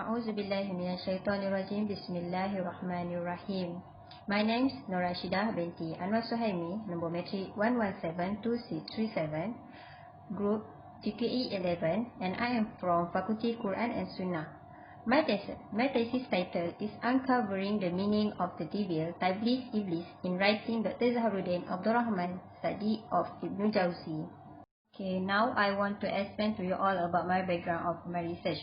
A'udzubillahi minasyaitonirrajim. Bismillahirrahmanirrahim. My name is Norashidah binti Anwar Suhaimi, number metric 1172637, group GKE 11, and I am from Fakulty Quran and Sunnah. My thesis title is Uncovering the Meaning of the Devil, Tablis Iblis, in writing Dr. Zaharuddin Abdul Rahman Sa'di of Ibn Jawzi. Okay, now I want to explain to you all about my background of my research.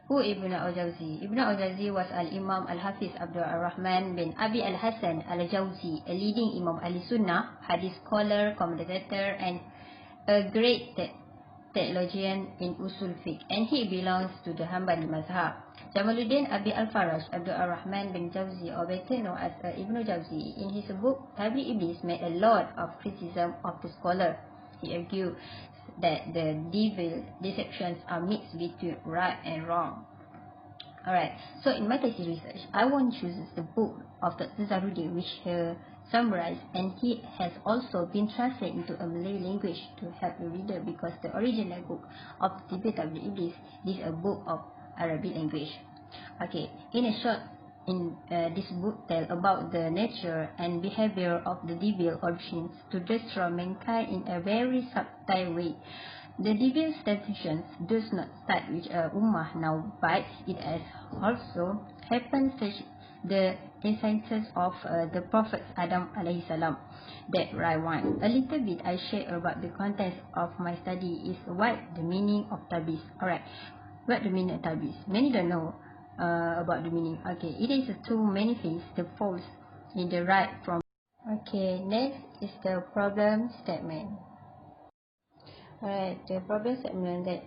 Who Ibn al-Jawzi? Ibn al-Jawzi was Al-Imam Al-Hafiz Abdul Rahman bin Abi Al-Hasan Al-Jawzi, a leading Imam Al-Sunnah, hadith scholar, commentator, and a great theologian in Usul Fiqh, and he belongs to the Hanbali Mazhab. Jamaluddin Abi Al-Faraj Abdul Rahman bin Jawzi, or better known as Ibn Jawzi, in his book Tablis Iblis, made a lot of criticism of the scholar. He argued that the devil deceptions are mixed between right and wrong. Alright, so in my thesis research, I want to choose the book of Dr. Zaharuddin, which he summarized, and he has also been translated into a Malay language to help the reader, because the original book of the Tablis Iblis is a book of Arabic language. Okay, in a short, this book tells about the nature and behavior of the devil origins to destroy mankind in a very subtle way. The devil's temptations does not start with a ummah now, but it has also happened such the instances of the Prophet Adam alayhi salam. That right one. A little bit I share about the contents of my study is what the meaning of tablis. Alright, what the meaning of tablis? Many don't know about the meaning. Okay, it is too manifest the false in the right from. Okay, next is the problem statement. Alright, the problem statement that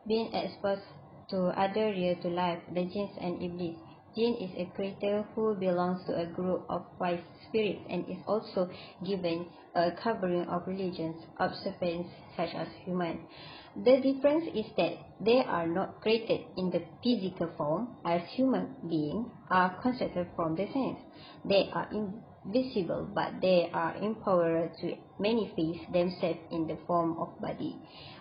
being exposed to other real to life, the jinns and iblis. Jinn is a creature who belongs to a group of wise spirits and is also given a covering of religions, observance such as human. The difference is that they are not created in the physical form as human beings are constructed from the sense. They are invisible, but they are empowered to manifest themselves in the form of body.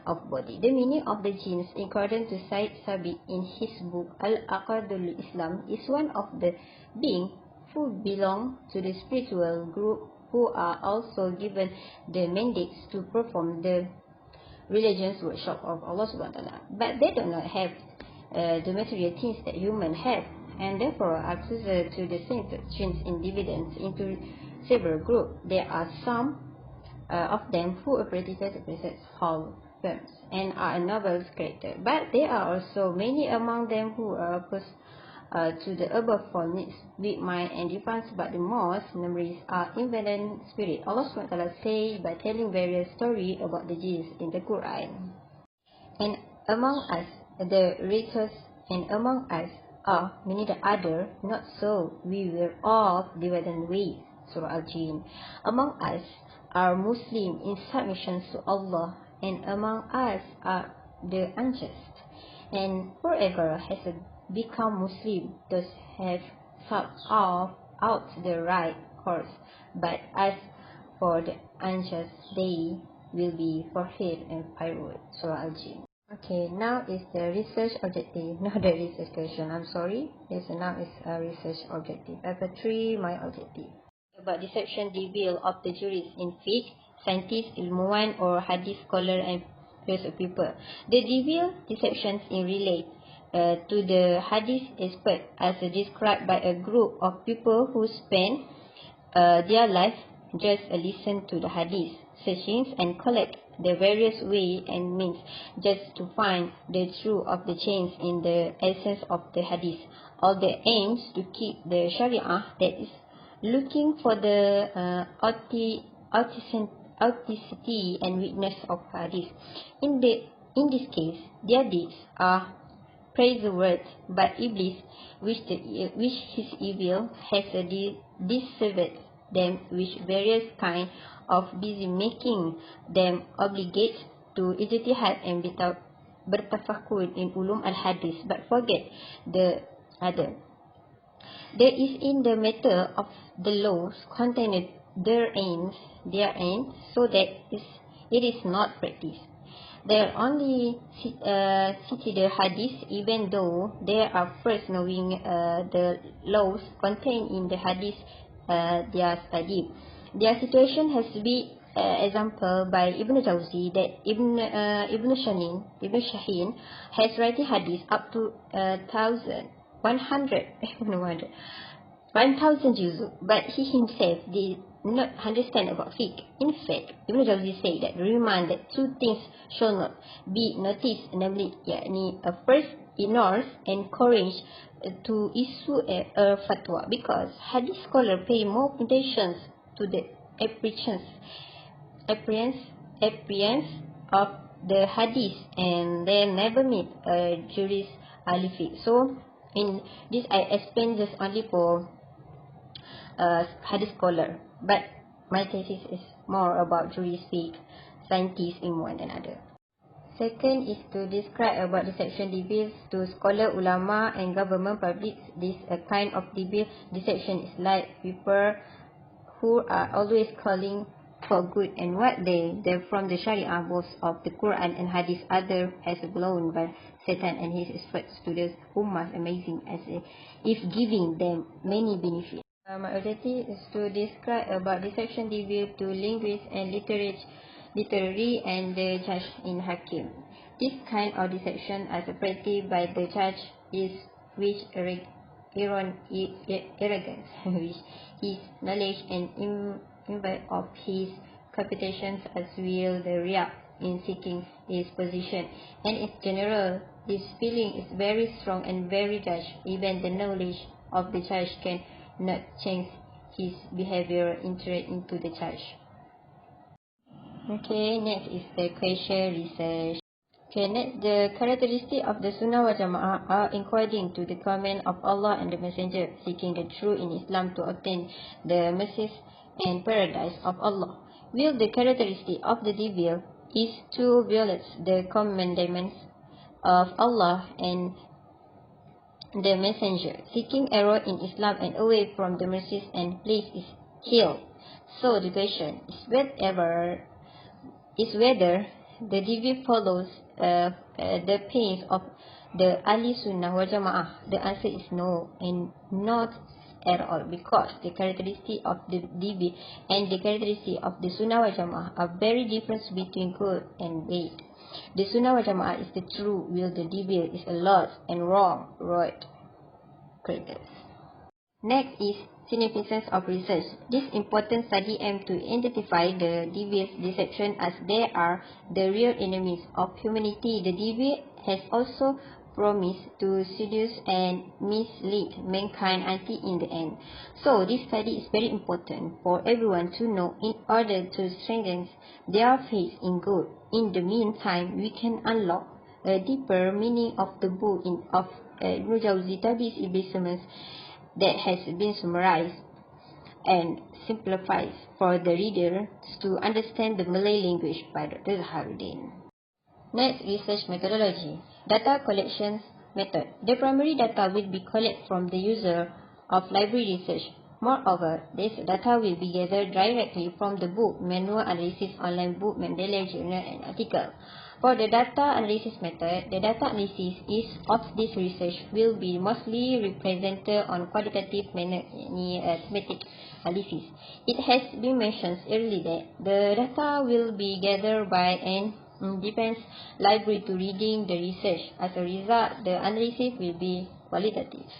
The meaning of the jinns, according to Said Sabiq in his book Al-Aqdul Islam, is one of the beings who belong to the spiritual group who are also given the mandates to perform the religious workshop of Allah subhanahu wa ta'ala. But they do not have the material things that humans have, and therefore are closer to the same strange individuals into several groups. There are some of them who are practically possess whole firms and are a noble character, but there are also many among them who are opposed to the above four needs, weak mind and defense, but the most numerous are invalid spirit. Allah subhanahu wa ta'ala says by telling various stories about the jinns in the Quran. And among us, the righteous, and among us are many the other, not so, we were all divided ways. Surah Al-Jinn. Among us are Muslims in submission to Allah, and among us are the unjust. And whoever has become Muslim does have sought out the right course, but as for the unjust, they will be forfeit and firewood. Surah Al-Jinn. Okay, now is the research objective, not the research question. I'm sorry. Yes, now is a research objective. Paper 3, my objective. About deception devil of the jurists in fiqh, scientists, ilmuwan, or hadith scholar and philosopher people. The devil deceptions in relate to the hadith expert as described by a group of people who spend their life just listen to the hadith, searching and collect the various ways and means just to find the truth of the change in the essence of the hadith. All the aims to keep the Sharia that is looking for the authenticity and weakness of hadith. In this case, their deeds are praiseworthy, but Iblis, which his evil has deceived them with various kinds of busy making them obligate to ijtihad and bertafakur in ulum al-hadith, but forget the other. There is in the matter of the laws contained their aims, so that it is not practiced. They only cite the hadith even though they are first knowing the laws contained in the hadith they are studied. Their situation has been example by Ibn Jawzi that Ibn Shaheen has written hadith up to 1,000 juzu, but he himself did not understand about fiqh. In fact, Ibn Jawzi said that remind that two things shall not be noticed, namely, first ignores and courage to issue a fatwa, because hadith scholars pay more attention to the appearance of the hadith, and they never meet a jurist ahli fiqh. So, in this, I explain just only for hadith scholar, but my thesis is more about jurist fiqh, scientists in one another. Second is to describe about deception debates to scholar, ulama and government public. This kind of debate deception is like people who are always calling for good and what they from the Sharia, both of the Quran and Hadith, other as blown by Satan and his efforts to the Ummah, amazing as if giving them many benefits. My objective is to describe about deception debate to linguists and literary and the judge in Hakim. This kind of deception as practiced by the judge is which arrogance, which his knowledge and imbibe of his computations as will the react in seeking his position. And in general, this feeling is very strong and very judge. Even the knowledge of the judge can not change his behavior interest into the judge. Okay, next is the question research. Okay, next, the characteristics of the Sunnah wal Jama'ah are according to the command of Allah and the Messenger, seeking the truth in Islam to obtain the mercy and paradise of Allah. Will the characteristic of the devil is to violate the commandments of Allah and the Messenger, seeking error in Islam and away from the mercies and place is killed. So the question is whether the devil follows the pains of the Ahli Sunnah wal Jama'ah. The answer is no, and not at all, because the characteristic of the devil and the characteristic of the Sunnah wal Jama'ah are very different between good and bad. The Sunnah wal Jama'ah is the true, while the devil is a lost and wrong right creators. Next is significance of research. This important study aims to identify the devil's deception, as they are the real enemies of humanity. The devil has also promised to seduce and mislead mankind until in the end. So this study is very important for everyone to know in order to strengthen their faith in God. In the meantime, we can unlock a deeper meaning of the book of Ibn Jawzi, Talbis Iblis Summons, that has been summarized and simplified for the reader to understand the Malay language by Dr. Zaharuddin. Next, research methodology. Data collection method. The primary data will be collected from the user of library research. Moreover, this data will be gathered directly from the book, manual analysis, online book, Mendeley journal, and article. For the data analysis method, the data analysis of this research will be mostly represented on qualitative manner, thematic analysis. It has been mentioned earlier that the data will be gathered by an independent library to reading the research. As a result, the analysis will be qualitative.